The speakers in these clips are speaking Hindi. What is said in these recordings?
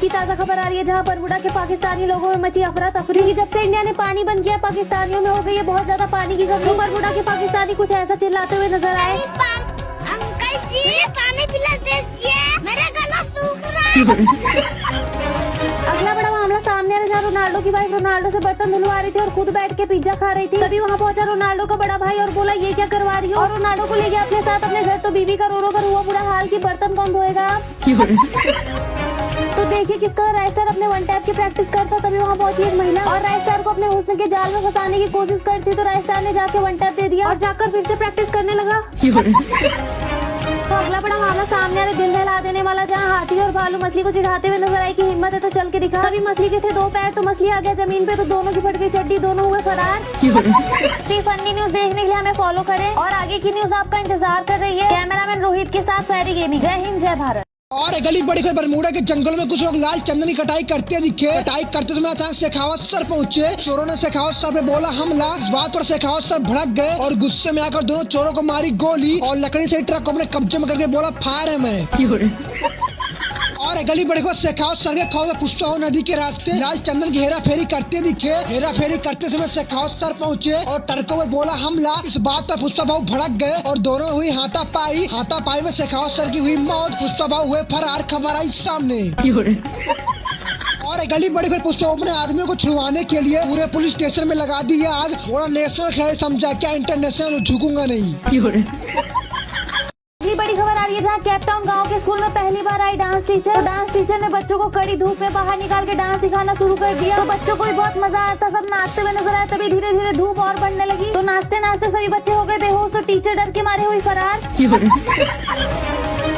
की ताजा खबर आ रही है जहां बरमुडा के पाकिस्तानी लोगों में मची अफरा तफरी। जब से इंडिया ने पानी बंद किया पाकिस्तानियों में हो गई है बहुत ज्यादा पानी की कमी। बरमुडा के पाकिस्तानी कुछ ऐसा चिल्लाते हुए नजर आए, अंकल जी पानी पिला दीजिए, मेरा गला सूख रहा है। अगला बड़ा मामला सामने आ रहा है जहाँ रोनाल्डो की वाइफ रोनाल्डो से बर्तन धुलवा रही थी और खुद बैठ के पिज्जा खा रही थी। तभी वहाँ पहुंचा रोनाल्डो का बड़ा भाई और बोला ये क्या करवा रही हो, और रोनाल्डो को ले गया अपने साथ अपने घर। तो बीवी का रो रो कर हुआ बुरा हाल कि बर्तन कौन धोएगा। तो देखिए किस तरह राइस्टार अपने वन टैप की प्रैक्टिस करता। तभी वहाँ पहुंची एक महिला और राइस्टार को अपने हुस्न के जाल में फंसाने की कोशिश करती। तो राइस्टार ने जाके वन टैप दे दिया और जाकर फिर से प्रैक्टिस करने लगा। तो अगला बड़ा मामला सामने आ रहा है दिल दहला देने वाला जहाँ हाथी और भालू मछली को चिढ़ाते हुए नजर आई कि हिम्मत है तो चल के दिखा। तभी मछली के थे दो पैर तो मछली आ गया जमीन पे, तो दोनों की फट गई चड्डी, दोनों हुए फरार। फनी न्यूज देखने के लिए हमें फॉलो करें और आगे की न्यूज आपका इंतजार कर रही है। कैमरामैन रोहित के साथ फैरी गेमिंग। जय हिंद जय भारत। और गली बड़ी खबर बरमूडा के जंगल में कुछ लोग लाल चंदन की कटाई करते दिखे। कटाई करते समय अचानक शेखावत सर पहुंचे। चोरों ने शेखावत सर पे बोला हमला। इस बात पर शेखावत सर भड़क गए और गुस्से में आकर दोनों चोरों को मारी गोली और लकड़ी से ट्रक को अपने कब्जे में करके बोला फायर है मैं। और गली बड़ी खबर शेखावत सर के खौफ पुष्पा नदी के रास्ते लाल चंदन की हेरा फेरी करते दिखे। हेरा फेरी करते समय शेखावत सर पहुंचे और ट्रकों में बोला हमला। इस बात पर पुष्पा भाऊ भड़क गए और दोनों हुई हाथापाई में शेखावत सर की हुई मौत। पुष्पा भाऊ हुए फरार। खबर आई सामने। और गली बड़ी फिर पुष्पा अपने आदमियों को छुड़वाने के लिए पूरे पुलिस स्टेशन में लगा दी आग। थोड़ा नेशनल खेल समझा, क्या इंटरनेशनल झुकूंगा नहीं। बड़ी खबर आ रही है जहाँ कैपटाउन गांव के स्कूल में पहली बार आई डांस टीचर। तो डांस टीचर ने बच्चों को कड़ी धूप में बाहर निकाल के डांस सिखाना शुरू कर दिया। तो बच्चों को भी बहुत मजा आया था, सब नाचते हुए नजर आए। तभी धीरे धीरे धूप और बढ़ने लगी तो नाचते नाचते सभी बच्चे हो गए बेहोश। तो टीचर डर के मारे हुई फरार।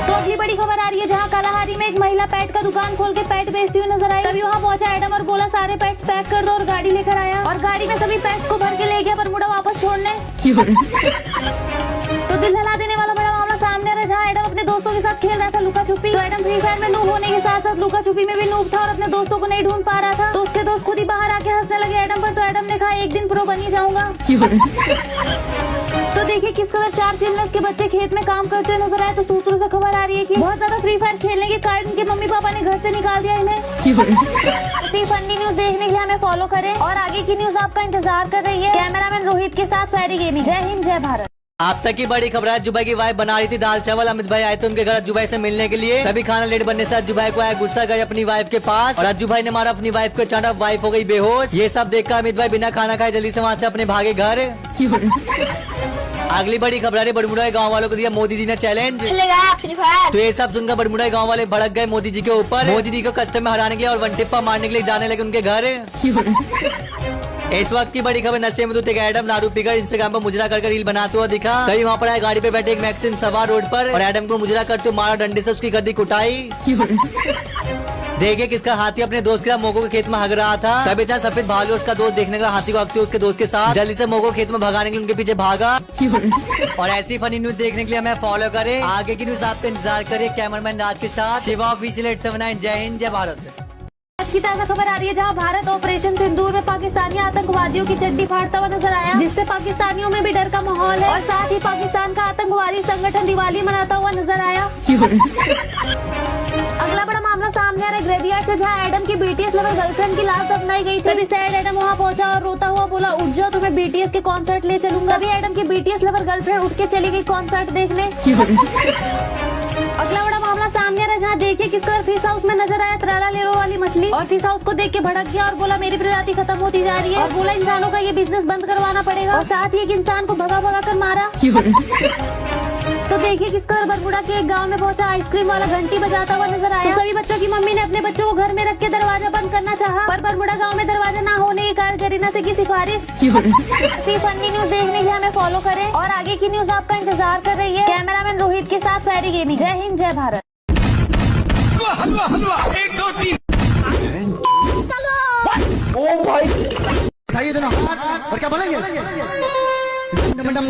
तो अगली बड़ी खबर आ रही है जहाँ कालाहारी में एक महिला पेट का दुकान खोल के पेट बेचती हुई नजर आई। तभी वहाँ पहुंचा एडम और बोला सारे पेट्स पैक कर दो और गाड़ी लेकर आया और गाड़ी में सभी पेट्स को भर के ले गया बरमूडा वापस छोड़ने। तो दिल हिला देने वाला बड़ा मामला सामने आ रहा है जहाँ एडम अपने दोस्तों के साथ खेल रहा था लुका छुपी। तो एडम फ्री फायर में नूब होने के साथ साथ लुका छुपी में भी नूब था और अपने दोस्तों को नहीं ढूंढ पा रहा था। तो उसके दोस्त खुद ही बाहर आके हंसने लगे एडम पर। तो एडम ने कहा एक दिन प्रो बन ही जाऊंगा। तो देखिए किस कदर 4 चिल्ड्रंस के बच्चे खेत में काम करते नजर आए। तो सूत्रों से खबर आ रही है कि बहुत ज्यादा फ्री फायर खेलने के कारण इनके मम्मी पापा ने घर से निकाल दिया इन्हें। ऐसी फनी न्यूज देखने के लिए हमें फॉलो करें और आगे की न्यूज आपका इंतजार कर रही है। कैमरामैन रोहित के साथ फैरी गेमिंग। जय हिंद जय भारत। आप तक की बड़ी खबर है। अज्जू भाई की वाइफ बना रही थी दाल चावल। अमित भाई आए थे उनके घर अज्जू भाई से मिलने के लिए। तभी खाना लेट बनने से अज्जू भाई को आया गुस्सा, गए अपनी वाइफ के पास और अज्जू भाई ने मारा अपनी वाइफ को चाटा। वाइफ हो गई बेहोश। ये सब देखकर अमित भाई बिना खाना खाए जल्दी से वहाँ से अपने भागे घर। अगली बड़ी खबर है बरमूडा के गाँव वालों को दिया मोदी जी ने चैलेंज। तो ये सब सुनकर बरमूडा के गाँव वाले भड़क गए मोदी जी के ऊपर। मोदी जी को कस्टम में हराने के लिए और वन टिप्पा मारने के लिए जाने लगे उनके घर। इस वक्त की बड़ी खबर नशे में धुत एक एडम दारू पीकर इंस्टाग्राम पर मुजरा कर रील बनाते हुआ दिखा। तभी वहाँ पर आए गाड़ी पे बैठे एक मैक्सिम सवार रोड पर और एडम को मुजरा करते हुए मारा डंडे से, उसकी गर्दी कुटाई। देखिए किसका हाथी अपने दोस्त के साथ मोगो के खेत में हग रहा था। तभी जहाँ सफेद भालू उसका दोस्त देखने का हाथी को हगते उसके दोस्त के साथ जल्दी से मोगो खेत में भगाने के लिए उनके पीछे भागा। और ऐसी फनी न्यूज देखने के लिए हमें फॉलो करें। आगे की न्यूज आपका इंतजार करें कैमरामैन राज के साथ शिवा ऑफिशियल 879। जय हिंद जय भारत। की ताजा खबर आ रही है जहां भारत ऑपरेशन सिंदूर में पाकिस्तानी आतंकवादियों की चड्डी फाड़ता हुआ नजर आया, जिससे पाकिस्तानियों में भी डर का माहौल है और साथ ही पाकिस्तान का आतंकवादी संगठन दिवाली मनाता हुआ नजर आया। अगला बड़ा मामला सामने आ रहा है ग्रेवयार्ड से जहां एडम की बीटीएस लवर गर्लफ्रेंड की लाश दफनाई गई थी। तभी सैड एडम वहां पहुंचा और रोता हुआ बोला उठ जाओ तुम्हें बीटीएस के कॉन्सर्ट ले चलूंगा। तभी एडम की बीटीएस लवर गर्लफ्रेंड उठ के चली गई कॉन्सर्ट देखने। अगला बड़ा मामला सामने आ रहा है जहाँ देखिए किस तरह फिश हाउस में नजर आया तराला लेरो वाली मछली और फिश हाउस को देख के भड़क गया और बोला मेरी प्रजाति खत्म होती जा रही है और बोला इंसानों का ये बिजनेस बंद करवाना पड़ेगा और साथ ही एक इंसान को भगा भगा कर मारा। तो देखिए किस तरह बरमूडा के एक गांव में पहुंचा आइसक्रीम वाला घंटी बजाता हुआ नजर आया। तो सभी बच्चों की मम्मी ने अपने बच्चों को घर में रख के दरवाजा बंद करना चाहा, पर बरमूडा गांव में दरवाजा ना होने के कारण करीना से की सिफारिश। फनी न्यूज देखने के लिए हमें फॉलो करें और आगे की न्यूज आपका इंतजार कर रही है। कैमरामैन रोहित के साथ फैरी गेमिंग। जय हिंद जय भारत। हलवा हलवा 1 2 3 ओ भाई उठाइए दोनों और क्या बोलेंगे? डम